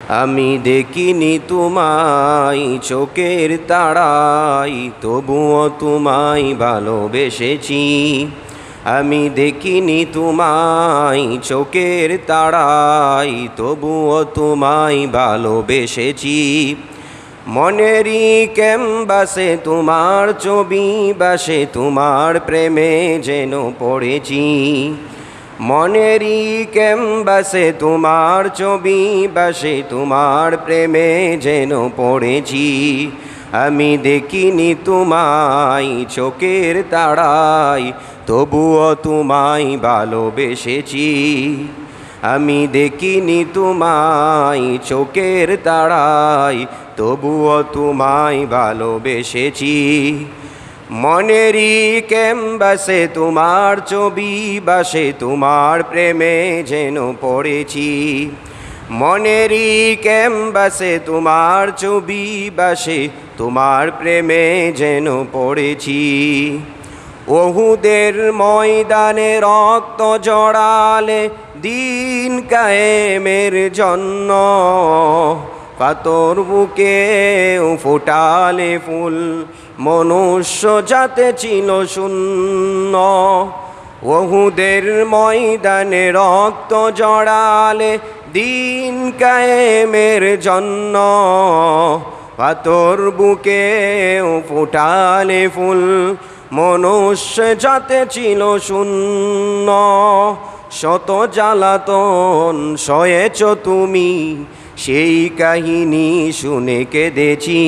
আমি দেখিনি তোমায় চোখের তাড়ায়, তবুও তোমায় ভালোবেসেছি। আমি দেখিনি তোমায় চোখের তাড়ায়, তবুও তোমায় ভালোবেসেছি। মনেরই ক্যানভাসে তোমার ছবি বাসে, তোমার প্রেমে যেন পড়েছি। মনেরই ক্যানভাসে তোমার ছবি বাসে, তোমার প্রেমে যেন পড়েছি। আমি দেখিনি তোমায় চোখের তাড়ায়, তবুও তোমায় ভালোবেসেছি। আমি দেখিনি তোমায় চোখের তাড়ায়, তবুও তোমায় ভালোবেসেছি। মনেরই ক্যানভাসে তোমার ছবি বাসে, তোমার প্রেমে যেন পড়েছি। মনেরই ক্যানভাসে তোমার ছবি বাসে, তোমার প্রেমে যেন পড়েছি। উহুদের ময়দানে রক্ত জড়ালে দিন কায়েমের জন্য, পাথর বুকে ফোটালে ফুল, মনুষ্য জাতে ছিল শূন্য। উহুদের ময়দানে রক্ত জড়ালে দিন কায়েমের জন্য, পাথর বুকে ফোটালে ফুল, মনুষ্য জাতে ছিল শূন্য। শত জ্বালাতন সয়েছ তুমি, সেই কাহিনী শুনে কেঁদেছি।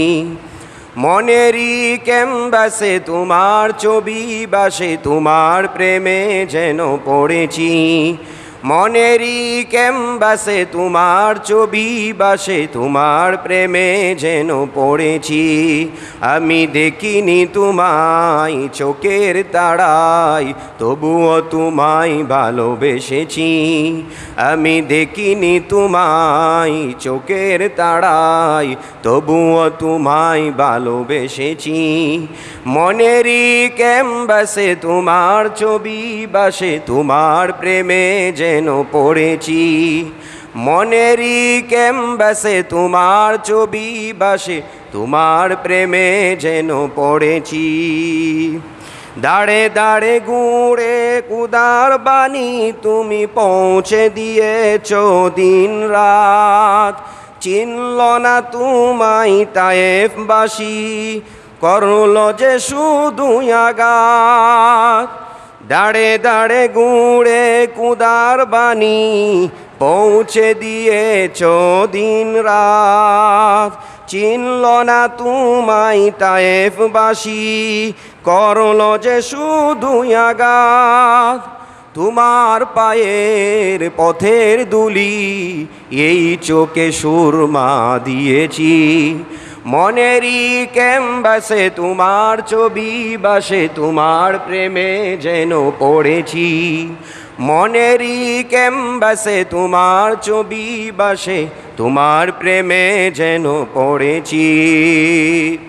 মনেরই ক্যানভাসে তোমার ছবি বাসে, তোমার প্রেমে যেন পড়েছি। মনেরই ক্যানভাসে তোমার ছবি বাসে, তোমার প্রেমে যেন পড়েছি। আমি দেখিনি তোমায় চোখের তাড়ায়, তবুও তোমায় ভালোবেসেছি। আমি দেখিনি তোমায় চোখের তাড়ায়, তবুও তোমায় ভালোবেসেছি। মনেরই ক্যানভাসে তোমার ছবি বাসে, তোমার প্রেমে যেন পড়েছি। মনেরই ক্যানভাসে তোমার ছবি বাসে, তোমার প্রেমে যেন পড়েছি। দাঁড়ে দাঁড়ে ঘুরে কুদার বাণী তুমি পৌঁছে দিয়েছ দিন রাত। চিনল না তোমায় তায়েফবাসী, করল যে শুধু আঘাত। দাঁড়ে দাঁড়ে ঘুরে কুদার বাণী পৌঁছে দিয়েছ দিন রাত। চিনল না তোমায় তায়েফবাসী, করল যে শুধু আঘাত। তোমার পায়ের পথের দুলি এই চোখে সুরমা দিয়েছি। মনেরই ক্যানভাসে তোমার ছবি বাসে, তোমার প্রেমে যেন পড়েছি। মনেরই ক্যানভাসে তোমার ছবি বাসে, তোমার প্রেমে যেন পড়েছি।